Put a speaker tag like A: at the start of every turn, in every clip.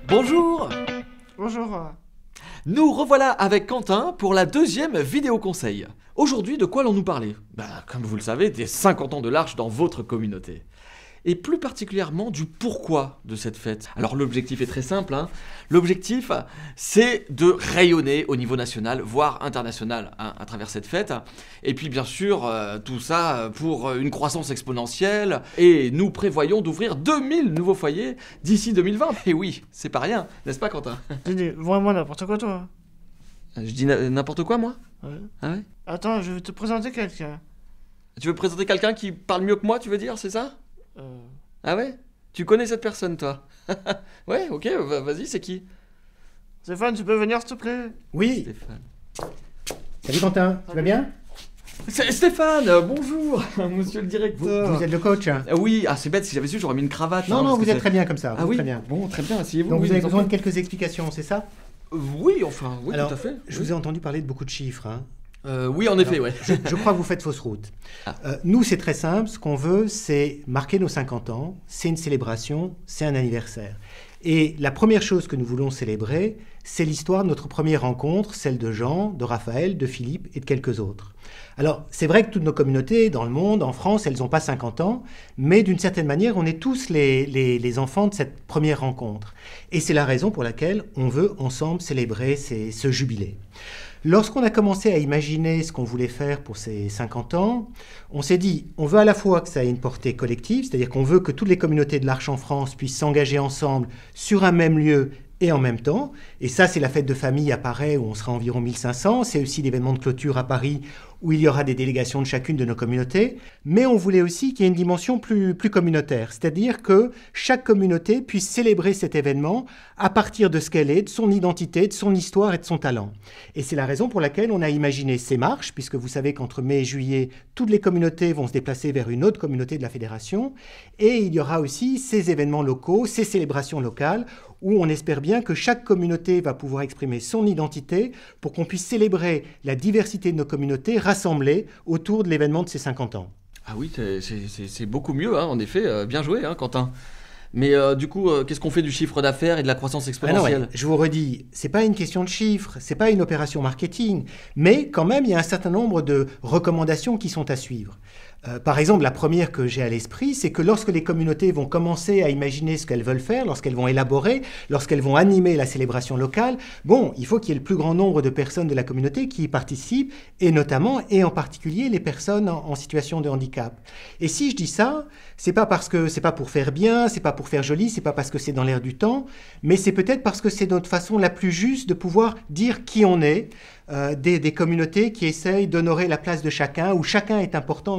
A: Bonjour!
B: Bonjour.
A: Nous revoilà avec Quentin pour la deuxième vidéo conseil. Aujourd'hui, de quoi allons-nous parler? Comme vous le savez, des 50 ans de l'Arche dans votre communauté. Et plus particulièrement du pourquoi de cette fête. Alors l'objectif est très simple, hein. L'objectif, c'est de rayonner au niveau national, voire international, hein, à travers cette fête. Et puis bien sûr, tout ça pour une croissance exponentielle. Et nous prévoyons d'ouvrir 2000 nouveaux foyers d'ici 2020. Et oui, c'est pas rien, n'est-ce pas Quentin?
B: Tu dis vraiment n'importe quoi, toi.
A: Je dis n'importe quoi, moi?
B: Ouais.
A: Ah ouais?
B: Attends, je vais te présenter quelqu'un.
A: Tu veux présenter quelqu'un qui parle mieux que moi, tu veux dire, c'est ça? Ah ouais? Tu connais cette personne, toi? Ouais, ok, vas-y, c'est qui?
B: Stéphane, tu peux venir, s'il te plaît?
C: Oui.
A: Stéphane.
C: Salut Quentin, tu vas bien?
A: Stéphane, bonjour, monsieur le directeur.
C: Vous êtes le coach?
A: Oui, c'est bête, si j'avais su, j'aurais mis une cravate.
C: Non,
A: hein,
C: non,
A: parce
C: vous
A: que
C: êtes très bien comme ça.
A: Ah oui?
C: Très bien.
A: Bon, très bien, asseyez-vous.
C: Donc
A: oui,
C: vous avez
A: nous en
C: besoin de
A: prie.
C: quelques explications, c'est ça?
A: Oui, enfin, oui,
C: Alors,
A: tout à fait.
C: je vous ai entendu parler de beaucoup de chiffres. Hein.
A: Oui, en effet,
C: Alors,
A: ouais.
C: je crois que vous faites fausse route.
A: Ah.
C: Nous, c'est très simple. Ce qu'on veut, c'est marquer nos 50 ans. C'est une célébration, c'est un anniversaire. Et la première chose que nous voulons célébrer, c'est l'histoire de notre première rencontre, celle de Jean, de Raphaël, de Philippe et de quelques autres. Alors, c'est vrai que toutes nos communautés dans le monde, en France, elles n'ont pas 50 ans, mais d'une certaine manière, on est tous les enfants de cette première rencontre. Et c'est la raison pour laquelle on veut ensemble célébrer ce jubilé. Lorsqu'on a commencé à imaginer ce qu'on voulait faire pour ces 50 ans, on s'est dit, on veut à la fois que ça ait une portée collective, c'est-à-dire qu'on veut que toutes les communautés de l'Arche en France puissent s'engager ensemble sur un même lieu et en même temps. Et ça, c'est la fête de famille à Paray, où on sera environ 1500. C'est aussi l'événement de clôture à Paris, où il y aura des délégations de chacune de nos communautés. Mais on voulait aussi qu'il y ait une dimension plus communautaire, c'est-à-dire que chaque communauté puisse célébrer cet événement à partir de ce qu'elle est, de son identité, de son histoire et de son talent. Et c'est la raison pour laquelle on a imaginé ces marches, puisque vous savez qu'entre mai et juillet, toutes les communautés vont se déplacer vers une autre communauté de la fédération. Et il y aura aussi ces événements locaux, ces célébrations locales, où on espère bien que chaque communauté va pouvoir exprimer son identité pour qu'on puisse célébrer la diversité de nos communautés rassemblées autour de l'événement de ces 50 ans.
A: Ah oui, c'est beaucoup mieux, hein, en effet. Bien joué, hein, Quentin. Mais du coup, qu'est-ce qu'on fait du chiffre d'affaires et de la croissance exponentielle?
C: Ah non, ouais, je vous redis, c'est pas une question de chiffres, c'est pas une opération marketing, mais quand même, il y a un certain nombre de recommandations qui sont à suivre. Par exemple, la première que j'ai à l'esprit, c'est que lorsque les communautés vont commencer à imaginer ce qu'elles veulent faire, lorsqu'elles vont élaborer, lorsqu'elles vont animer la célébration locale, bon, il faut qu'il y ait le plus grand nombre de personnes de la communauté qui y participent, et notamment, et en particulier, les personnes en situation de handicap. Et si je dis ça, c'est pas parce que c'est pas pour faire bien, c'est pas pour faire joli, c'est pas parce que c'est dans l'air du temps, mais c'est peut-être parce que c'est notre façon la plus juste de pouvoir dire qui on est, des communautés qui essayent d'honorer la place de chacun, où chacun est important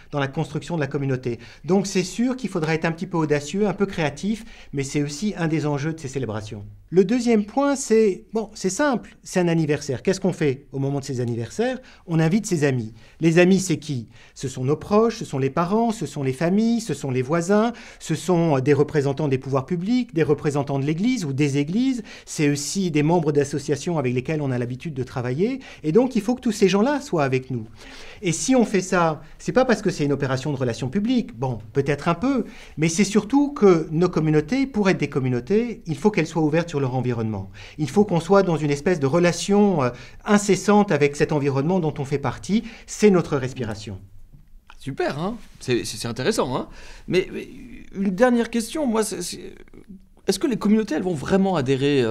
C: dans la construction de la communauté. Donc c'est sûr qu'il faudra être un petit peu audacieux, un peu créatif, mais c'est aussi un des enjeux de ces célébrations. Le deuxième point, c'est simple, c'est un anniversaire. Qu'est-ce qu'on fait au moment de ces anniversaires? On invite ses amis. Les amis, c'est qui? Ce sont nos proches, ce sont les parents, ce sont les familles, ce sont les voisins, ce sont des représentants des pouvoirs publics, des représentants de l'Église ou des églises, c'est aussi des membres d'associations avec lesquels on a l'habitude de travailler. Et donc, il faut que tous ces gens-là soient avec nous. Et si on fait ça, c'est pas parce que c'est une opération de relations publiques, bon, peut-être un peu, mais c'est surtout que nos communautés, pour être des communautés, il faut qu'elles soient ouvertes sur leur environnement. Il faut qu'on soit dans une espèce de relation incessante avec cet environnement dont on fait partie. C'est notre respiration.
A: Super, hein, c'est intéressant, hein. Mais une dernière question, moi, est-ce que les communautés, elles vont vraiment adhérer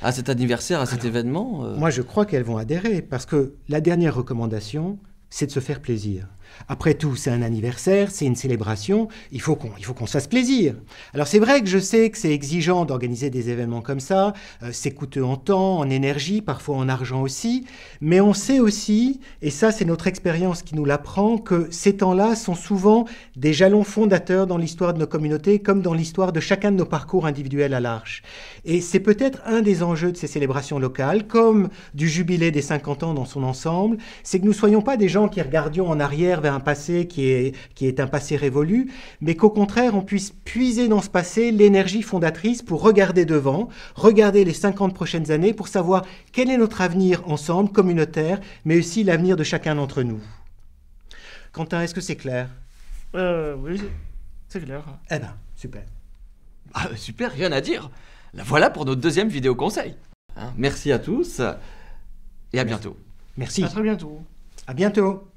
A: à cet anniversaire, à cet événement
C: Moi, je crois qu'elles vont adhérer, parce que la dernière recommandation, c'est de se faire plaisir. Après tout, c'est un anniversaire, c'est une célébration, il faut qu'on se fasse plaisir. Alors c'est vrai que je sais que c'est exigeant d'organiser des événements comme ça, c'est coûteux en temps, en énergie, parfois en argent aussi, mais on sait aussi, et ça c'est notre expérience qui nous l'apprend, que ces temps-là sont souvent des jalons fondateurs dans l'histoire de nos communautés, comme dans l'histoire de chacun de nos parcours individuels à l'Arche. Et c'est peut-être un des enjeux de ces célébrations locales, comme du jubilé des 50 ans dans son ensemble, c'est que nous ne soyons pas des gens qui regardions en arrière revenir vers un passé qui est un passé révolu, mais qu'au contraire, on puisse puiser dans ce passé l'énergie fondatrice pour regarder devant, regarder les 50 prochaines années pour savoir quel est notre avenir ensemble, communautaire, mais aussi l'avenir de chacun d'entre nous. Quentin, est-ce que c'est clair?
B: Oui, c'est clair.
C: Eh ben, super.
A: Ah, super, rien à dire. La voilà pour notre deuxième vidéo conseil. Hein, merci à tous et à bientôt.
C: Merci.
B: À très bientôt.
C: À bientôt.